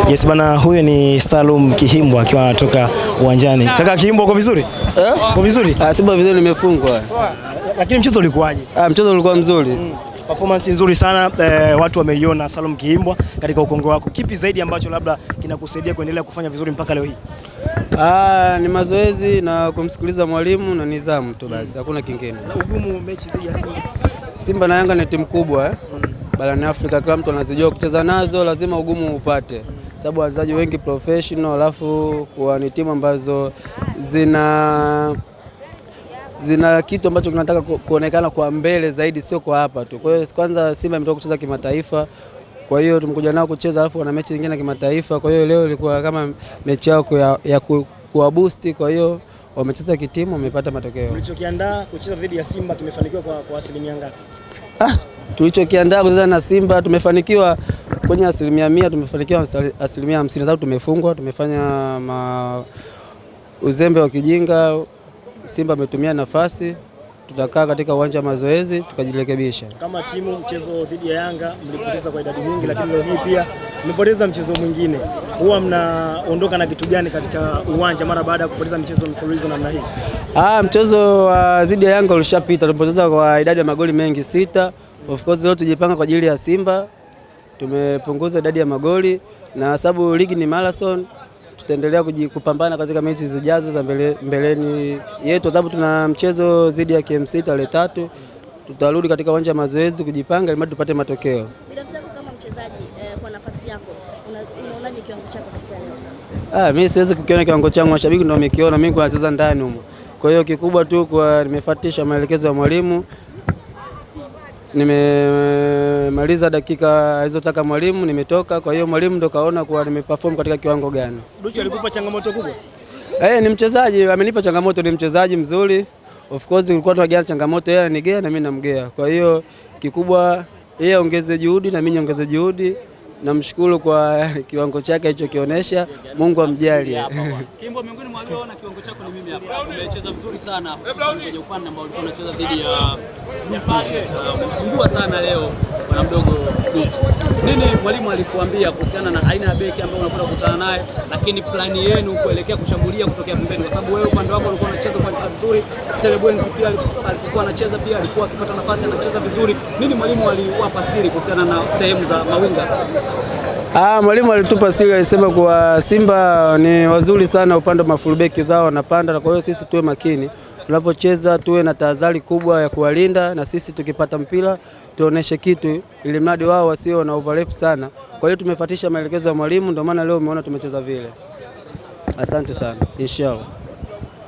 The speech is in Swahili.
Yes bana, huyo ni Salum Kihimbwa akiwa anatoka uwanjani. Kaka Kihimbwa, uko vizuri? Uko vizuri? Sipo vizuri, nimefungwa. Lakini mchezo ulikuwaje? Mchezo ulikuwa mzuri. Performance nzuri sana, watu wameiona Salum Kihimbwa katika ukongo wako. Kipi zaidi ambacho labda kinakusaidia kuendelea kufanya vizuri mpaka leo hii? Ni mazoezi na kumsikiliza mwalimu na nidhamu tu basi, hakuna kingine. Na ugumu mechi dhidi ya Simba. Simba na Yanga ni timu kubwa barani Afrika, kila mtu anazijua kucheza nazo, lazima ugumu upate. Sababu wachezaji wengi professional, alafu kwa ni timu ambazo zina kitu ambacho kinataka kuonekana kwa mbele zaidi, sio kwa hapa tu. Kwa hiyo kwanza Simba imetoka kucheza kimataifa, kwa hiyo tumekuja nao kucheza, alafu wana mechi nyingine kimataifa. Kwa hiyo leo ilikuwa kama mechi yao ya kuwa boost, kwa hiyo wamecheza kitimu, wamepata matokeo. Ulichokiandaa kucheza dhidi ya Simba kimefanikiwa kwa asilimia ngapi? Tulichokiandaa kucheza na Simba tumefanikiwa kwenye 100%, tumefanikiwa 50%, sababu tumefungwa, tumefanya uzembe wa kijinga. Simba ametumia nafasi, tutakaa katika uwanja wa mazoezi tukajirekebisha. Kama timu, mchezo dhidi ya Yanga mlipoteza kwa idadi nyingi, lakini leo hii pia mmepoteza mchezo mwingine. Huwa mnaondoka na kitu gani katika uwanja mara baada ya kupoteza mchezo mfululizo namna hii? Mchezo dhidi ya Yanga ulishapita, tulipoteza kwa idadi ya magoli mengi 6. Of course leo tujipanga kwa ajili ya Simba, tumepunguza idadi ya magoli, na sababu ligi ni marathon, tutaendelea kupambana katika mechi zijazo za mbeleni yetu, sababu tuna mchezo dhidi ya KMC tarehe 3. Tutarudi katika uwanja wa mazoezi kujipanga ili tupate matokeo. Binafsi yako kama mchezaji, kwa nafasi yako unaonaje kiwango chako siku ya leo? Mimi siwezi kukiona kiwango changu, mashabiki ndio wamekiona, mimi nacheza ndani huko. Kwa hiyo kikubwa tu kwa nimefuatisha maelekezo ya mwalimu, nimemaliza dakika alizotaka mwalimu, nimetoka. Kwa hiyo mwalimu ndo kaona kuwa nimeperform katika kiwango gani. Duchu alikupa changamoto kubwa? Ni mchezaji, amenipa changamoto, ni mchezaji mzuri. Of course ulikuwa tunagea changamoto, yeye anigea na mimi namgea. Kwa hiyo kikubwa yeye aongeze juhudi na mimi niongeze juhudi. Namshukuru kwa kiwango chake hicho kionyesha, Mungu amjalie. Kihimbwa, miongoni mwa walioona kiwango chako ni mimi hapa. Umecheza vizuri sana hususan kwenye upande ambao ulikuwa unacheza dhidi ya umemsumbua sana leo bwana mdogo Duchu. Nini mwalimu alikuambia kuhusiana na aina ya beki ambayo unakwenda kukutana naye, lakini plani yenu kuelekea kushambulia kutokea pembeni, kwa sababu wewe upande wako ulikuwa unacheza kwa njia nzuri, Celebwenzi pia alikuwa anacheza, pia alikuwa akipata nafasi anacheza vizuri. Nini mwalimu aliwapa siri kuhusiana na sehemu za mawinga? Mwalimu alitupa siri, alisema kuwa Simba ni wazuri sana upande wa fullback zao wanapanda, kwa hiyo sisi tuwe makini tunapocheza, tuwe na tahadhari kubwa ya kuwalinda, na sisi tukipata mpira tuoneshe kitu ili mradi wao wasio na overlap sana. Kwa hiyo tumefuatisha maelekezo ya mwalimu, ndio maana leo umeona tumecheza vile. Asante sana. Inshallah.